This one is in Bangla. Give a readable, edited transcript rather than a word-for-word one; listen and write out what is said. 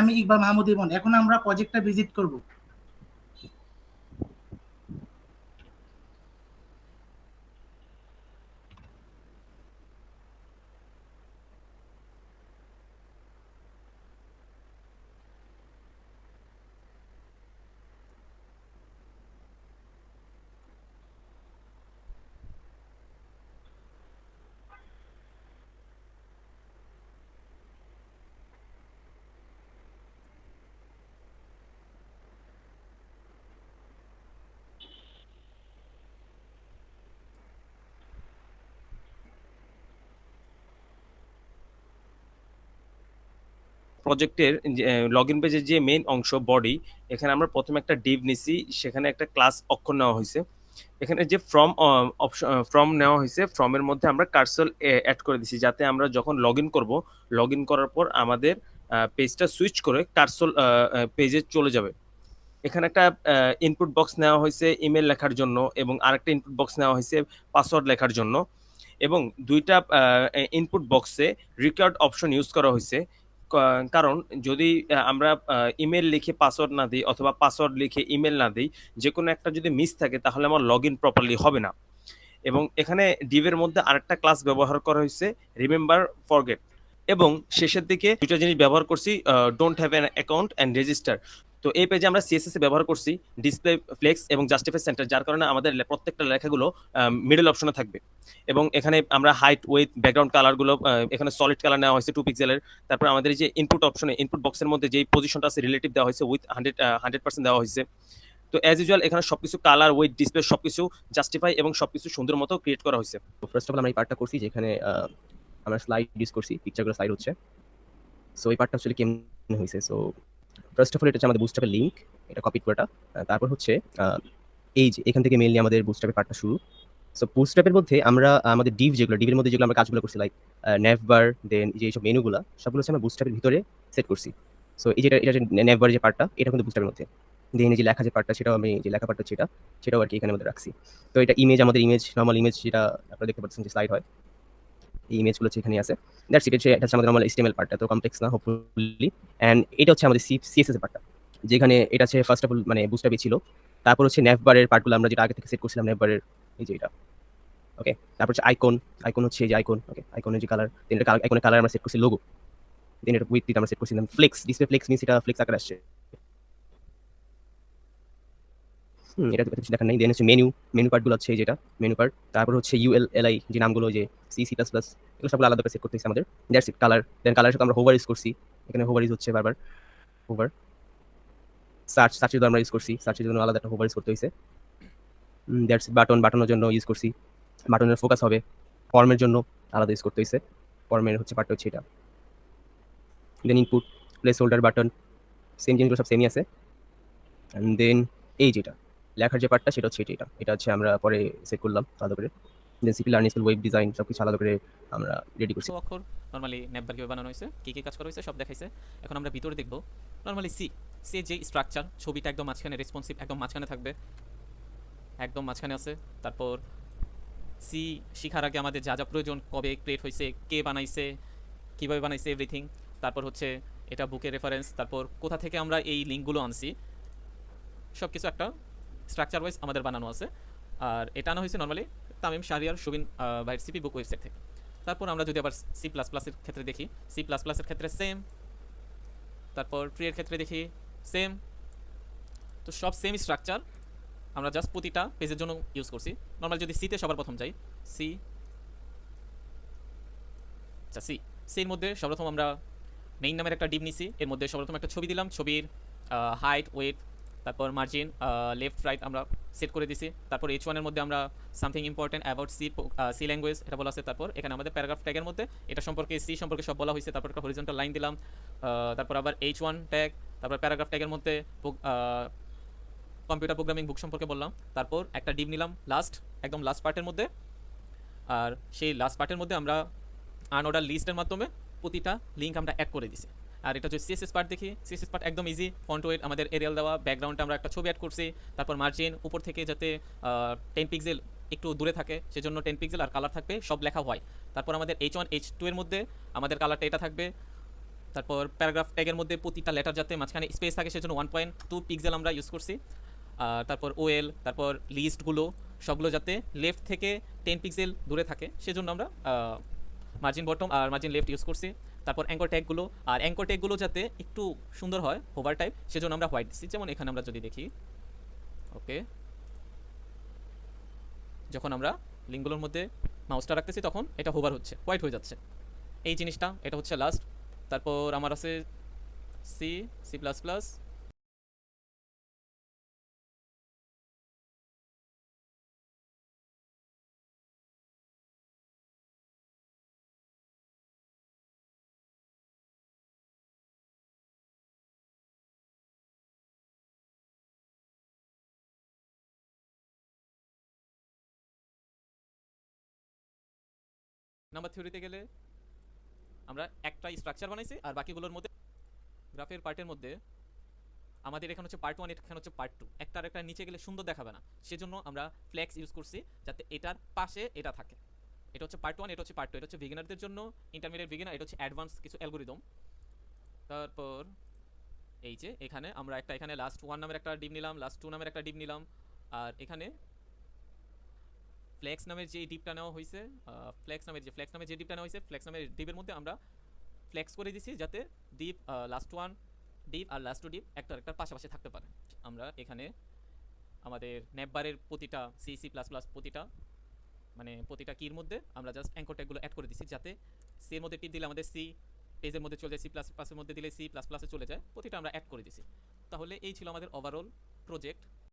আমি ইকবাল মাহমুদ ইমন। এখন আমরা প্রজেক্টটা ভিজিট করব। প্রজেক্টের লগ ইন পেজের যে মেইন অংশ বডি, এখানে আমরা প্রথমে একটা ডিভ নিছি, সেখানে একটা ক্লাস অক্ষর নেওয়া হয়েছে। এখানে যে ফ্রম অপশন ফ্রম নেওয়া হয়েছে, ফ্রমের মধ্যে আমরা কার্সল অ্যাড করে দিছি, যাতে আমরা যখন লগ ইন করবো, লগ ইন করার পর আমাদের পেজটা সুইচ করে কার্সল পেজে চলে যাবে। এখানে একটা ইনপুট বক্স নেওয়া হয়েছে ইমেল লেখার জন্য, এবং আরেকটা ইনপুট বক্স নেওয়া হয়েছে পাসওয়ার্ড লেখার জন্য, এবং দুইটা ইনপুট বক্সে রিকর্ড অপশন ইউজ করা হয়েছে। কারণ যদি আমরা ইমেল লিখে পাসওয়ার্ড না দিই, অথবা পাসওয়ার্ড লিখে ইমেল না দিই, যে কোনো একটা যদি মিস থাকে তাহলে আমার লগ ইন প্রপারলি হবে না। এবং এখানে ডিভের মধ্যে আরেকটা ক্লাস ব্যবহার করা হয়েছে, রিমেম্বার ফরগেট। এবং শেষের দিকে দুইটা জিনিস ব্যবহার করছি, don't have an account and register. তো এই পেজে আমরা সিএসএস এ ব্যবহার করছি ডিসপ্লে ফ্লেক্স এবং জাস্টিফাই সেন্টার, যার কারণে আমাদের প্রত্যেকটা লেখাগুলো মিডল অপশনে থাকবে। এবং এখানে আমরা হাইট, ওয়েট, ব্যাকগ্রাউন্ড কালারগুলো এখানে সলিড কালার নেওয়া হয়েছে 2 পিক্সেলের। তারপর আমাদের যে ইনপুট অপশনে, ইনপুট বক্সের মধ্যে যেই পজিশনটা আছে রিলেটিভ দেওয়া হয়েছে উইথ 100% দেওয়া হয়েছে। তো অ্যাজ ইউজুয়াল এখানে সবকিছু কালার, ওয়েট, ডিসপ্লে সবকিছু জাস্টিফাই এবং সবকিছু সুন্দর মতো ক্রিয়েট করা হয়েছে। ফার্স্ট অফ অল আমরা এই পার্টটা করছি যেখানে আমরা স্লাইড ইউজ করছি, পিকচারগুলো স্লাইড হচ্ছে। সো এই পার্টটা আসলে কেমন হয়েছে? সো ফার্স্ট অফ অল এটা হচ্ছে আমাদের বুটস্ট্র্যাপের লিঙ্ক, এটা কপি করাটা। তারপর হচ্ছে এই যে এখান থেকে মেইনলি আমাদের বুটস্ট্র্যাপের পার্টটা শুরু। সো বুটস্ট্র্যাপের মধ্যে আমরা আমাদের ডিভের মধ্যে যেগুলো আমরা কাজগুলো করছি, লাইক নেভবার, দেন যে এইসব মেনুগুলো সবগুলো হচ্ছে আমরা বুটস্ট্র্যাপের ভিতরে সেট করছি। সো এই যেটা এটা যে নেভবার যে পার্টটা, এটা কিন্তু বুটস্ট্র্যাপের মধ্যে। দেন এই যে লেখা যে পার্টটা, সেটাও আমি যে লেখা পার্টটা সেটাও আর কি এখানে মধ্যে রাখছি। তো এটা আমাদের ইমেজ, নর্মাল ইমেজ যেটা আপনারা দেখতে পাচ্ছেন যে স্লাইড হয়, এই ইমেজগুলো এখানে আছে। That's it. এটা হচ্ছে আমাদের নরমাল HTML পার্টটা, তো কমপ্লেক্স না হোপফুলি। অ্যান্ড এটা হচ্ছে আমাদের CSS এর পার্টটা, যেখানে এটা হচ্ছে ফার্স্ট অফ অল মানে বুটস্ট্র্যাপে ছিল। তারপর হচ্ছে নেভবারের পার্টগুলো আমরা যেটা আগে থেকে সেট করছিলাম, নেভবারের এই যে এটা, ওকে। তারপর হচ্ছে আইকন হচ্ছে এই যে আইকন, ওকে। আইকনের যে কালার, দেন এটা আইকনের কালার আমরা সেট করছি লোগো, দেন এটা উইথ আমরা সেট করছিলাম ফ্লেক্স, ডিসপ্লে ফ্লেক্স মিন্স এটা ফ্লেক্স আকারে আসছে। এটা কিছু দেখার নাই। দেন হচ্ছে মেনু পার্টগুলো হচ্ছে যেটা মেনু পার্ট। তারপর হচ্ছে ULLI যে নামগুলো, যে C++, এগুলো সবগুলো আলাদা করে সেট করতে হচ্ছে আমাদের। That's it. কালার, দেন কালারের সাথে আমরা হোভার ইউজ করছি, এখানে হোভার ইউজ হচ্ছে বারবার, হোভার। সার্চের জন্য আমরা ইউজ করছি, সার্চের জন্য আলাদা একটা হোভার ইউজ করতে হয়েছে। That's it. বাটনের জন্য ইউজ করছি, বাটনের ফোকাস হবে। ফর্মের জন্য আলাদা ইউজ করতে হয়েছে, ফর্মের হচ্ছে পার্টটা হচ্ছে এটা। Then input, placeholder, button, same জিনিসগুলো সব সেমই আছে। অ্যান্ড দেন এই যেটা লেখার যে পার্টটা, সেটা হচ্ছে এটা হচ্ছে আমরা পরে সেট করলাম আলাদা করে। Then CP learning school, web design সবকিছু আলাদা করে আমরা রেডি করছি। অক্ষর নরমালি নেভবার কিভাবে বানানো হয়েছে, কি কি কাজ করা হয়েছে সব দেখাইছে। এখন আমরা ভিতরে দেখব নরমালি সি যে স্ট্রাকচার, ছবিটা একদম মাঝখানে, রেসপন্সিভ একদম মাঝখানে থাকবে, একদম মাঝখানে আছে। তারপর সি শিখার আগে আমাদের যা যা প্রয়োজন, কবে ক্রিয়েট হয়েছে, কে বানাইছে, কীভাবে বানাইছে, এভরিথিং। তারপর হচ্ছে এটা বুকের রেফারেন্স, তারপর কোথা থেকে আমরা এই লিঙ্কগুলো আনছি, সব কিছু একটা স্ট্রাকচার ওয়াইজ আমাদের বানানো আছে। আর এটা আনা হয়েছে নর্মালি তামিম শাহরিয়ার সুবিন ভাইয়ের সিপি বুক ওয়েবসাইট থেকে। তারপর আমরা যদি আবার C++-এর ক্ষেত্রে দেখি, C++-এর ক্ষেত্রে সেম, তারপর ট্রির ক্ষেত্রে দেখি সেম। তো সব সেম স্ট্রাকচার, আমরা জাস্ট প্রতিটা পেজের জন্য ইউজ করছি। নর্মাল যদি সিতে সবার প্রথম যাই, সির মধ্যে সর্বপ্রথম আমরা মেইন নামের একটা ডিভ নিছি, এর মধ্যে সর্বপ্রথম একটা ছবি দিলাম, ছবির হাইট, ওয়েট, তারপর মার্জিন, লেফট রাইট আমরা সেট করে দিছি। তারপর H1 এর মধ্যে আমরা something important about C language এটা বলা আছে। তারপর এখানে আমাদের প্যারাগ্রাফ ট্যাগের মধ্যে এটা সম্পর্কে, সি সম্পর্কে সব বলা হয়েছে। তারপর একটা হরিজন্টাল লাইন দিলাম, তারপর আবার H1 ট্যাগ, তারপর প্যারাগ্রাফ ট্যাগের মধ্যে কম্পিউটার প্রোগ্রামিং বুক সম্পর্কে বললাম। তারপর একটা ডিভ নিলাম একদম লাস্ট পার্টের মধ্যে, আর সেই লাস্ট পার্টের মধ্যে আমরা আনঅর্ডার লিস্টের মাধ্যমে প্রতিটা লিঙ্ক আমরা অ্যাড করে দিছি। আর এটা যদি CSS পার্ট দেখি, CSS পার্ট একদম ইজি, ফন্ট ওয়েট আমাদের এরিয়াল দেওয়া, ব্যাকগ্রাউন্ডে আমরা একটা ছবি অ্যাড করছি। তারপর মার্জিন উপর থেকে যাতে 10 পিক্সেল একটু দূরে থাকে সেজন্য 10 পিক্সেল, আর কালার থাকবে সব লেখা হয়। তারপর আমাদের H1 H2 এর মধ্যে আমাদের কালারটা এটা থাকবে, তারপর প্যারাগ্রাফ ট্যাগের মধ্যে প্রতিটা লেটার যাতে মাঝখানে স্পেস থাকে সেজন্য 1.2 পিক্সেল আমরা ইউজ করছি। আর তারপর ওএল, তারপর লিস্টগুলো সবগুলো যাতে লেফট থেকে 10 পিক্সেল দূরে থাকে সেজন্য আমরা মার্জিন বটম আর মার্জিন লেফট ইউজ করছি। তারপর অ্যাঙ্কর ট্যাগগুলো, আর অ্যাঙ্কর ট্যাগগুলো যাতে একটু সুন্দর হয় হোভার টাইপ সেজন্য আমরা হোয়াইট দিচ্ছি। যেমন এখানে আমরা যদি দেখি, ওকে, যখন আমরা লিঙ্কগুলোর মধ্যে মাউসটা রাখতেছি তখন এটা হোভার হচ্ছে, হোয়াইট হয়ে যাচ্ছে এই জিনিসটা। এটা হচ্ছে লাস্ট। তারপর আমার আছে C, C plus plus, number থিওরিতে গেলে আমরা একটা স্ট্রাকচার বানাইছি আর বাকিগুলোর মধ্যে গ্রাফের পার্টের মধ্যে আমাদের এখানে হচ্ছে পার্ট 1, এখানে হচ্ছে পার্ট 2, একটা আর একটা নিচে গেলে সুন্দর দেখাবে না সেজন্য আমরা ফ্লেক্স ইউজ করছি যাতে এটার পাশে এটা থাকে। এটা হচ্ছে পার্ট 1, এটা হচ্ছে পার্ট 2, এটা হচ্ছে বিগিনারদের জন্য, ইন্টারমিডিয়েট বিগিনার, এটা হচ্ছে অ্যাডভান্স কিছু অ্যালগরিদম। তারপর এই যে এখানে আমরা একটা এখানে লাস্ট 1 নামের একটা ডিপ নিলাম, লাস্ট 2 নামের একটা ডিপ নিলাম, আর এখানে ফ্লেক্স নামের যে ডিপটা নেওয়া হয়েছে, ফ্লেক্স নামের যে ডিপটা নেওয়া হয়েছে, ফ্লেক্স নামের ডিপের মধ্যে আমরা ফ্লেক্স করে দিছি যাতে ডিপ লাস্ট 1 ডিপ আর লাস্ট 2 ডিপ একটা একটার পাশাপাশি থাকতে পারে। আমরা এখানে আমাদের নেপবারের প্রতিটা সি সি প্লাস প্লাস প্রতিটা মানে প্রতিটা কির মধ্যে আমরা জাস্ট অ্যাঙ্কর ট্যাগগুলো অ্যাড করে দিছি যাতে সি এর মধ্যে টিপ দিলে আমাদের সি পেজের মধ্যে চলে যায়, সি প্লাস প্লাসের মধ্যে দিলে সি প্লাস প্লাসে চলে যায়, প্রতিটা আমরা অ্যাড করে দিছি। তাহলে এই ছিল আমাদের ওভারঅল প্রজেক্ট।